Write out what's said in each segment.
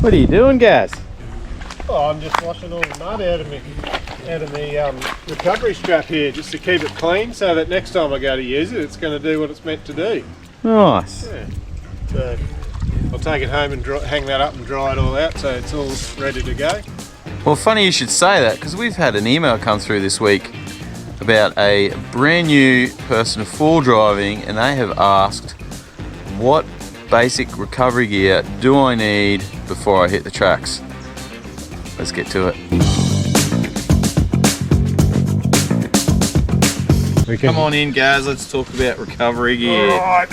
What are you doing, Gaz? Oh, I'm just washing all the mud out of me recovery strap here, just to keep it clean, so that next time I go to use it, it's going to do what it's meant to do. Nice. Yeah. So I'll take it home and hang that up and dry it all out, so it's all ready to go. Well, funny you should say that, because we've had an email come through this week about a brand new person of full driving, and they have asked, what basic recovery gear do I need before I hit the tracks? Let's get to it. Come on in, Gaz, let's talk about recovery gear. Right.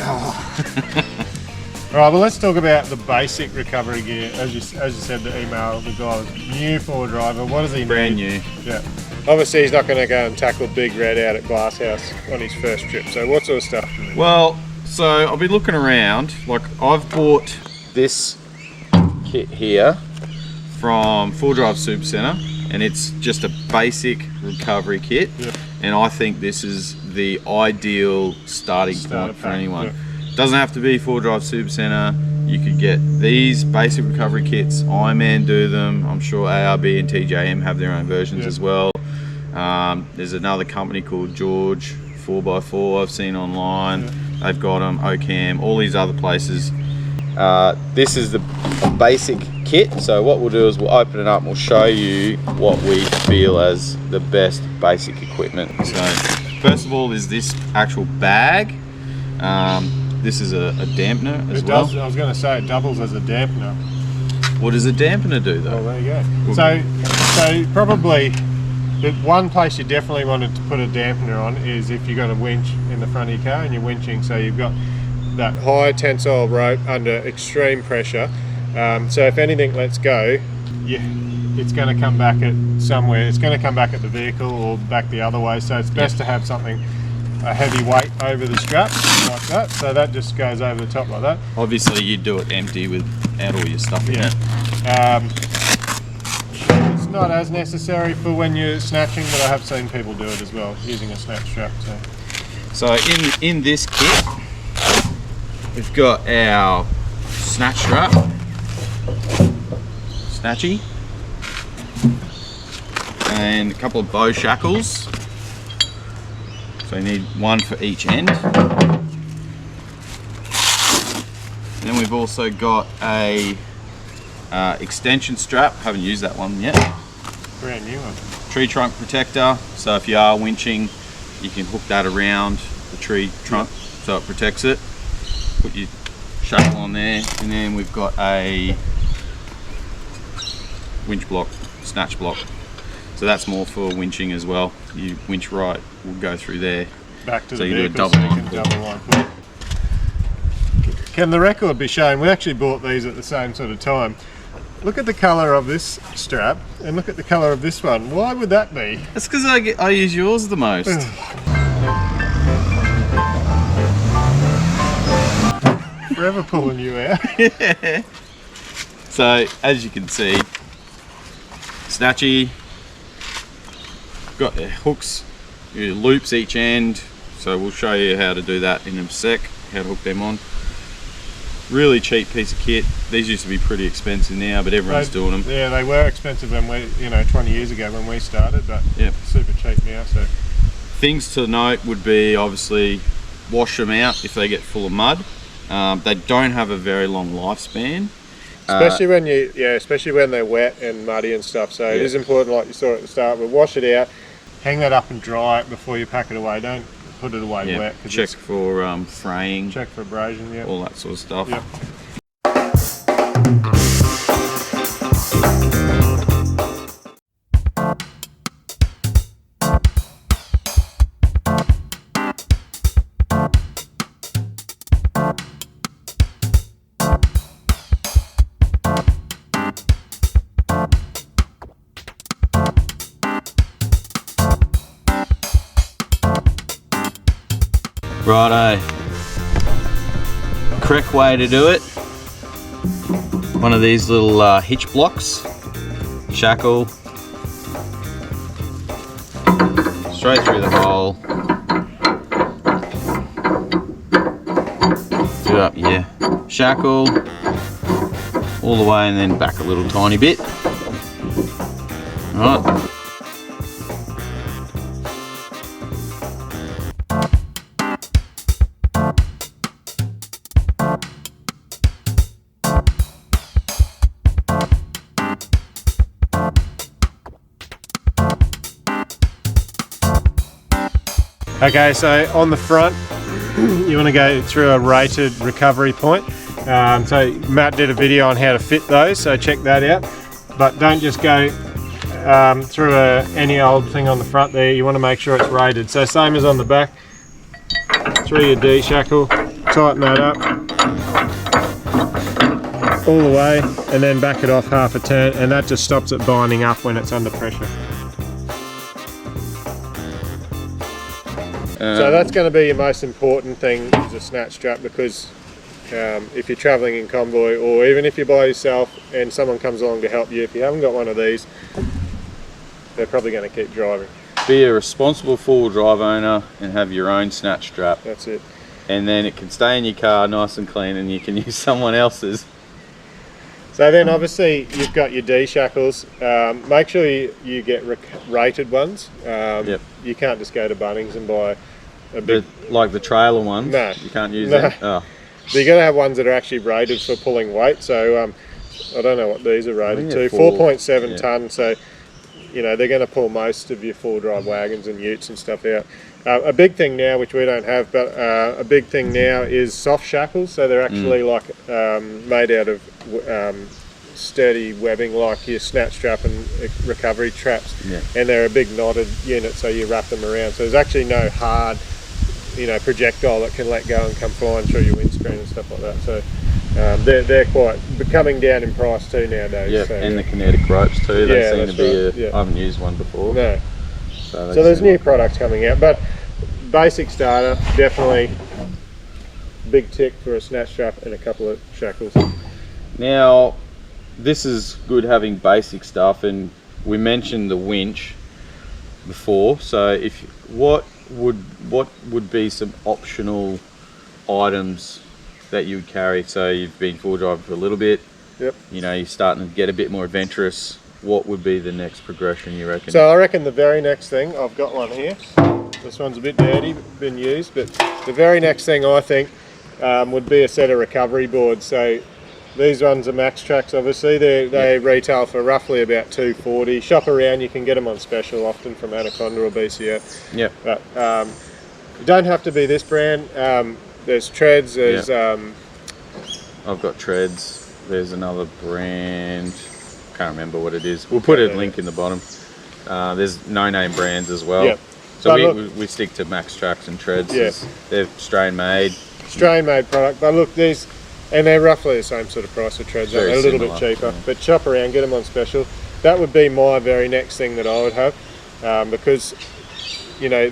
Right, well, let's talk about the basic recovery gear. As you said, the email, the guy was new for driver. What does he need? Brand new. Yeah. Obviously, he's not going to go and tackle Big Red out at Glasshouse on his first trip. So what sort of stuff? Well, so I've been looking around. Like, I've bought this kit here from Full Drive Super Centre, and it's just a basic recovery kit. Yeah. And I think this is the ideal starting point for anyone. Yeah. Doesn't have to be Full Drive Super Centre. You could get these basic recovery kits. Ironman do them. I'm sure ARB and TJM have their own versions as well. There's another company called George 4x4 I've seen online. Yeah. They've got them, Ocam, all these other places. This is the basic kit, so what we'll do is we'll open it up and we'll show you what we feel as the best basic equipment. So first of all is this actual bag. This is a dampener as well. I was going to say it doubles as a dampener. What does a dampener do though? Oh, there you go. So probably the one place you definitely wanted to put a dampener on is if you've got a winch in the front of your car and you're winching, so you've got that high tensile rope under extreme pressure. So if anything lets go, it's going to come back at somewhere. It's going to come back at the vehicle or back the other way. So it's best to have something, a heavy weight over the strap like that. So that just goes over the top like that. Obviously you'd do it empty without all your stuff in it. It's not as necessary for when you're snatching, but I have seen people do it as well, using a snatch strap. So in this kit, we've got our snatch strap, snatchy, and a couple of bow shackles. So you need one for each end. Then we've also got a extension strap. Haven't used that one yet. Brand new one. Tree trunk protector. So if you are winching, you can hook that around the tree trunk so it protects it. Put your shackle on there, and then we've got a winch block, snatch block. So that's more for winching as well. You winch right, we'll go through there. Back to so the you vehicle, do a double so you can double line pull. Can the record be shown? We actually bought these at the same sort of time. Look at the colour of this strap and look at the colour of this one. Why would that be? That's because I use yours the most. Forever pulling you out. Yeah. So as you can see, snatchy, got the hooks, loops each end. So we'll show you how to do that in a sec, how to hook them on. Really cheap piece of kit. These used to be pretty expensive now, but everyone's doing them. Yeah, they were expensive when we, 20 years ago when we started, but super cheap now. So things to note would be obviously wash them out if they get full of mud. They don't have a very long lifespan. Especially when especially when they're wet and muddy and stuff. So it is important, like you saw at the start, but wash it out, hang that up and dry it before you pack it away. Don't put it away wet. Check for fraying. Check for abrasion, all that sort of stuff. Yep. Righto. Correct way to do it. One of these little hitch blocks. Shackle. Straight through the hole. Do up, shackle. all the way and then back a little tiny bit. All right. Okay, so on the front, you want to go through a rated recovery point. So Matt did a video on how to fit those, so check that out. But don't just go through any old thing on the front there. You want to make sure it's rated. So same as on the back, through your D shackle, tighten that up all the way, and then back it off half a turn, and that just stops it binding up when it's under pressure. So that's going to be your most important thing, is a snatch strap, because if you're travelling in convoy, or even if you're by yourself and someone comes along to help you, if you haven't got one of these, they're probably going to keep driving. Be a responsible four-wheel drive owner and have your own snatch strap. That's it. And then it can stay in your car nice and clean, and you can use someone else's. So then obviously you've got your D shackles. Make sure you get rated ones. Yep. You can't just go to Bunnings and buy a big... Like the trailer ones? No. You can't use them? Oh. So you got to have ones that are actually rated for pulling weight. So I don't know what these are rated to. 4.7 tonne. So you know they're going to pull most of your four drive wagons and utes and stuff out. A big thing now, which we don't have, but a big thing now is soft shackles. So they're actually like made out of sturdy webbing, like your snatch strap and recovery traps. Yeah. And they're a big knotted unit, so you wrap them around. So there's actually no hard, projectile that can let go and come flying through your windscreen and stuff like that. So they're quite coming down in price too nowadays. Yeah, so, and the kinetic ropes too. They seem to be. Right. I haven't used one before. No. So there's new products coming out, but basic starter, definitely big tick for a snatch strap and a couple of shackles. Now, this is good having basic stuff, and we mentioned the winch before. So, what would be some optional items that you would carry? So you've been full driver for a little bit. Yep. You're starting to get a bit more adventurous. What would be the next progression, you reckon? So I reckon the very next thing, I've got one here. This one's a bit dirty, been used, but the very next thing I think would be a set of recovery boards. So these ones are Max Tracks, obviously. They retail for roughly about $240. Shop around, you can get them on special, often from Anaconda or BCF. Yep. But you don't have to be this brand. There's Treads, there's... I've got Treads. There's another brand. Can't remember what it is. We'll put a link in the bottom. There's no-name brands as well. Yep. So we stick to Max Tracks and Treads. Yeah. They're Australian made. Australian made product, but look, these, and they're roughly the same sort of price of Treads. They're a little bit cheaper, but shop around, get them on special. That would be my very next thing that I would have, because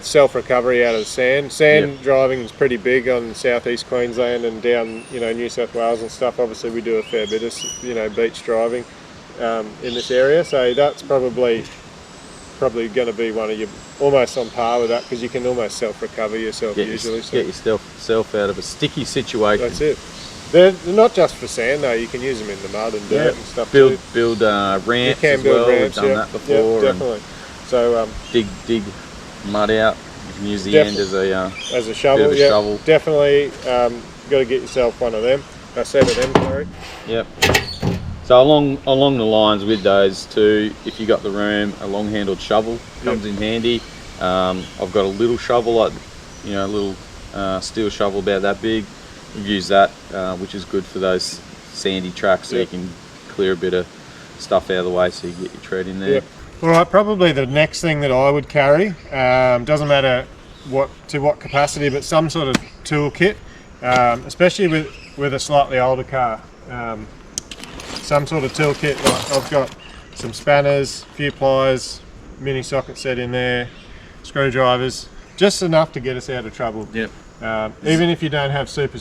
self-recovery out of the sand driving is pretty big on southeast Queensland and down New South Wales and stuff. Obviously we do a fair bit of beach driving in this area, so that's probably going to be one of your, almost on par with that, because you can almost self-recover yourself usually. Get yourself out of a sticky situation. That's it. They're not just for sand though, you can use them in the mud and dirt and stuff too. Build ramps you can as build well. ramps, We've done that before. Yeah, definitely. So dig mud out. You can use the end as a shovel. Yeah, shovel. Definitely got to get yourself one of them. A set of them, sorry. Yep. So along the lines with those too, if you got the room, a long-handled shovel comes in handy. I've got a little shovel, like a little steel shovel about that big. We've used that, which is good for those sandy tracks, so you can clear a bit of stuff out of the way, so you get your tread in there. Yep. All right, probably the next thing that I would carry, doesn't matter what capacity, but some sort of toolkit, especially with a slightly older car. Some sort of toolkit. Like I've got some spanners, a few pliers, mini socket set in there, screwdrivers, just enough to get us out of trouble. Yep. Even if you don't have super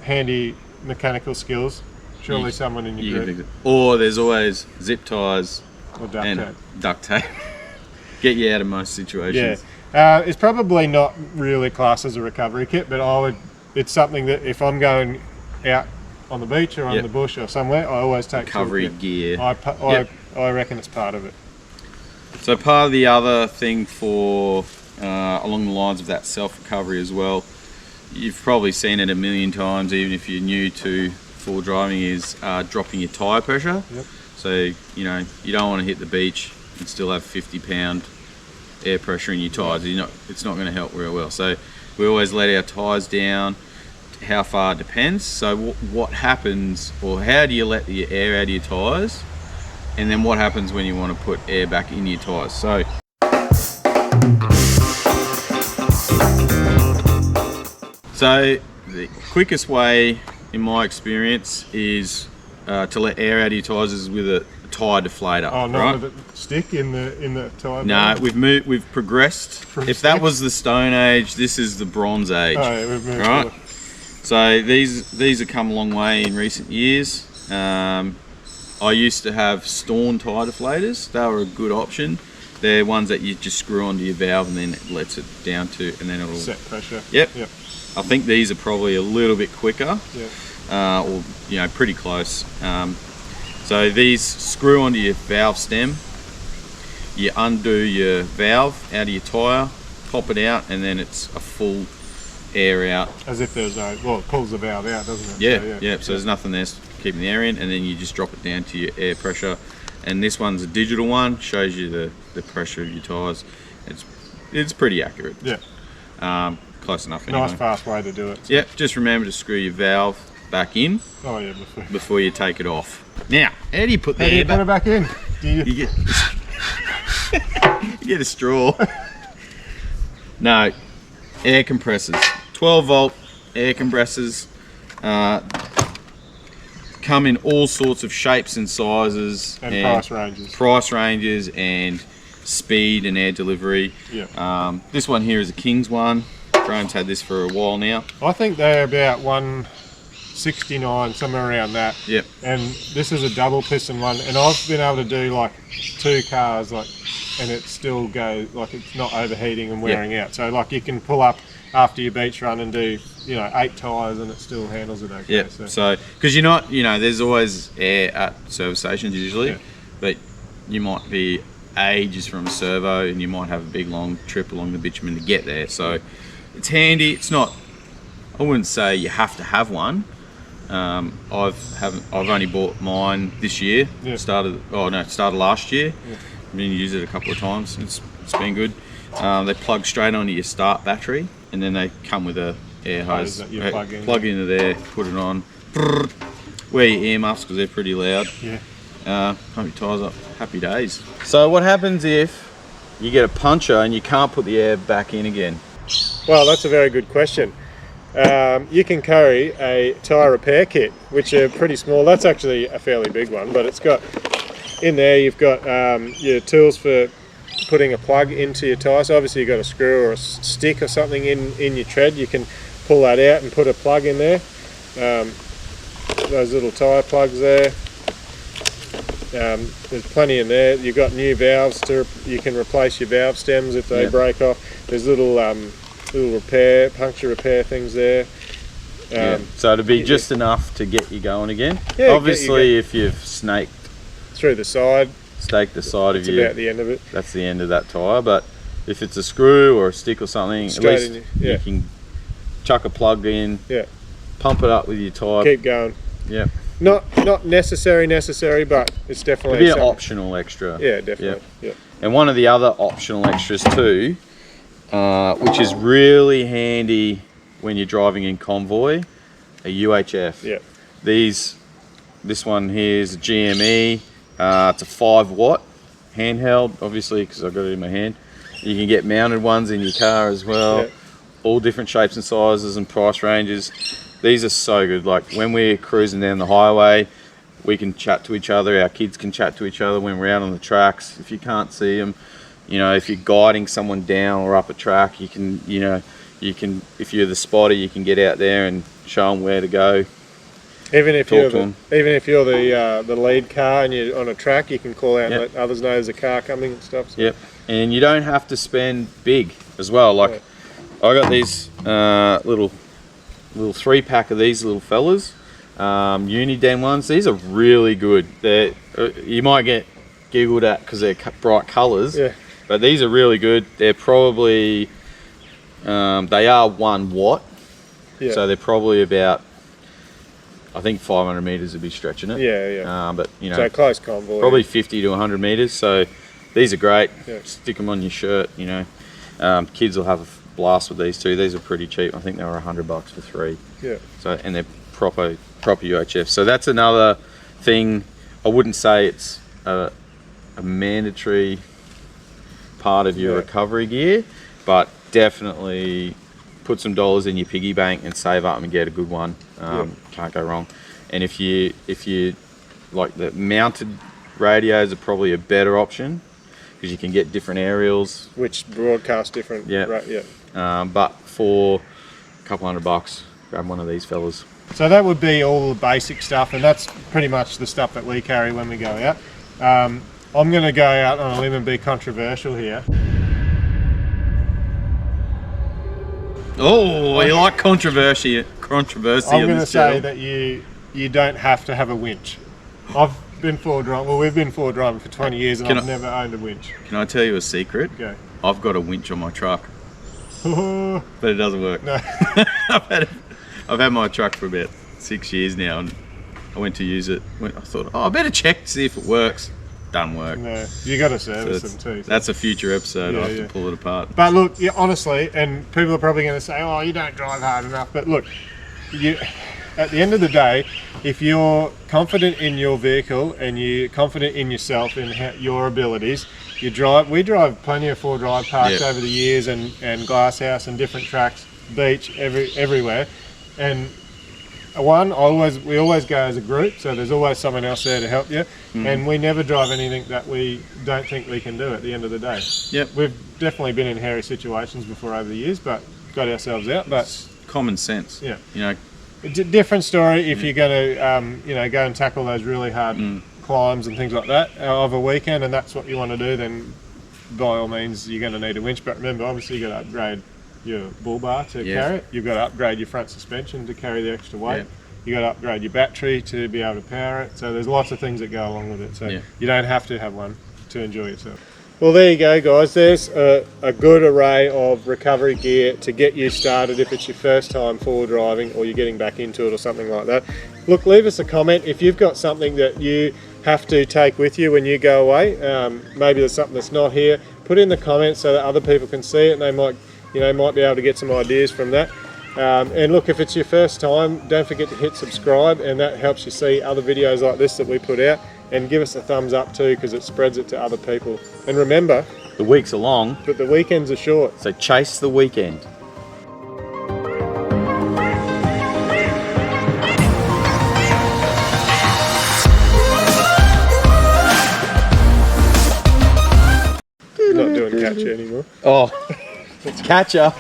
handy mechanical skills, surely someone in your group. Or there's always zip ties or duct tape. Get you out of most situations. Yeah. It's probably not really classed as a recovery kit, but it's something that if I'm going out on the beach or on Yep. the bush or somewhere, I always take recovery toolkit. gear. I reckon it's part of it. So part of the other thing for along the lines of that self-recovery as well, you've probably seen it a million times, even if you're new to full driving, is dropping your tyre pressure. Yep. So, you know, you don't want to hit the beach and still have 50-pound air pressure in your tyres. It's not going to help real well. So we always let our tyres down. How far depends. So what happens, or how do you let the air out of your tyres? And then what happens when you want to put air back in your tyres? So the quickest way, in my experience, is to let air out of your tyres is with a tyre deflator. Oh, not right? with a stick in the tyre? No, we've progressed. If that was the Stone Age, this is the Bronze Age. Oh, yeah, we've moved right? forward. So these have come a long way in recent years. I used to have Storm tyre deflators. They were a good option. They're ones that you just screw onto your valve and then it lets it down to, and then it'll Set pressure. Yep. Yep. I think these are probably a little bit quicker, Yeah. or pretty close. So these screw onto your valve stem. You undo your valve out of your tyre, pop it out, and then it's a full air out. As if there's no, well, it pulls the valve out, doesn't it? Yeah, So, So there's nothing there keeping the air in, and then you just drop it down to your air pressure. And this one's a digital one, shows you the pressure of your tyres. It's pretty accurate. Yeah. Close enough anyway. Nice fast way to do it. Yeah, just remember to screw your valve back in Oh yeah, before you take it off. Now, how do you put the How do air you put it back? back in? Do you, You get you get a straw. No, air compressors. 12 volt air compressors come in all sorts of shapes and sizes and price ranges. price ranges and speed and air delivery. Yeah. This one here is a King's one. Graham's had this for a while now. I think they're about 169, somewhere around that. Yep. And this is a double piston one, and I've been able to do like 2 cars, like, and it still goes, like, it's not overheating and wearing out. So like you can pull up after your beach run and do 8 tyres and it still handles it okay. Yeah. So because you're not, there's always air at service stations usually, Yeah. but you might be ages from a servo and you might have a big long trip along the bitumen to get there. So it's handy. It's not, I wouldn't say you have to have one. I've only bought mine this year. Yeah. Started last year. Yeah. I've been used it a couple of times. It's been good. They plug straight onto your start battery, and then they come with a air hose. that you plug in. Into there, put it on. Wear your earmuffs because they're pretty loud. Yeah. Pump your tyres up. Happy days. So what happens if you get a puncture and you can't put the air back in again? Well, that's a very good question. You can carry a tyre repair kit, which are pretty small. That's actually a fairly big one, but it's got, in there you've got your tools for putting a plug into your tyre. So obviously you've got a screw or a stick or something in your tread. You can pull that out and put a plug in there. Those little tyre plugs there. There's plenty in there. You've got new valves you can replace your valve stems if they break off. There's little puncture repair things there. So it'll be just enough to get you going again. Yeah, obviously if you've staked through the side, the side of it's you, about the end of it. that's the end of that tyre. But if it's a screw or a stick or something, Straight at least you can chuck a plug in, pump it up with your tyre. Keep going. Yeah. Not necessary, but it's definitely It'd be an optional extra. Yeah, definitely. Yeah. And one of the other optional extras too, which is really handy when you're driving in convoy, a UHF. Yeah. This one here is a GME. It's a 5-watt handheld, obviously, because I've got it in my hand. You can get mounted ones in your car as well. Yeah. All different shapes and sizes and price ranges. These are so good. Like when we're cruising down the highway, we can chat to each other. Our kids can chat to each other when we're out on the tracks. If you can't see them, if you're guiding someone down or up a track, you can, if you're the spotter, you can get out there and show them where to go. Even if you're the lead car and you're on a track, you can call out and let others know there's a car coming and stuff. So. Yep. And you don't have to spend big as well. Like I got these little 3-pack of these little fellas. Uniden ones. These are really good. They're you might get giggled at because they're bright colours. Yeah. But these are really good. They're probably they are 1 watt. Yeah. So they're probably about, I think 500 meters would be stretching it. Yeah, yeah. But you know, So close convoy. probably 50 to 100 meters. So these are great. Yeah. Stick them on your shirt. You know, kids will have a blast with these too. These are pretty cheap. I think they were $100 for 3. Yeah. So and they're proper UHF. So that's another thing. I wouldn't say it's a mandatory part of your recovery gear, but definitely put some dollars in your piggy bank and save up and get a good one. Can't go wrong. And if you like, the mounted radios are probably a better option because you can get different aerials, Which broadcast different. Yeah. Right, yeah. but for a couple $100, grab one of these fellas. So that would be all the basic stuff, and that's pretty much the stuff that we carry when we go out. I'm going to go out on a limb and be controversial here. Oh, you like controversy I'm in going to this say channel. that you don't have to have a winch. I've been forward driving. Well, we've been forward driving for 20 years, and I've never owned a winch. Can I tell you a secret? Go. I've got a winch on my truck, No. but it doesn't work. I've had my truck for about 6 years now, and I went to use it. I thought, I better check to see if it works. Doesn't work. No, you got to So service them too. that's a future episode. Yeah, I have yeah. to pull it apart. But look, yeah, honestly, and people are probably going to say, "Oh, you don't drive hard enough." But look, at the end of the day, if you're confident in your vehicle and you're confident in yourself and your abilities, you drive. We drive plenty of 4-drive parks Yep. over the years, and Glasshouse and different tracks, beach, everywhere. And we always go as a group, so there's always someone else there to help you, and we never drive anything that we don't think we can do at the end of the day. Yep. We've definitely been in hairy situations before over the years, but got ourselves out. But Common sense. yeah, You know, it's a different story if you're going to go and tackle those really hard climbs and things like that of a weekend, and that's what you want to do, then by all means you're going to need a winch. But remember, obviously you got to upgrade your bull bar to carry it. You've got to upgrade your front suspension to carry the extra weight. Yeah. You've got to upgrade your battery to be able to power it. So there's lots of things that go along with it. So Yeah. you don't have to have one to enjoy yourself. Well, there you go, guys. There's a good array of recovery gear to get you started if it's your first time forward driving or you're getting back into it or something like that. Look, leave us a comment if you've got something that you have to take with you when you go away. Maybe there's something that's not here. Put it in the comments so that other people can see it and they might be able to get some ideas from that. And look, if it's your first time, don't forget to hit subscribe, and that helps you see other videos like this that we put out, and give us a thumbs up too, because it spreads it to other people. And remember, the weeks are long, but the weekends are short. so chase the weekend. Not doing catch anymore. Oh, catch up.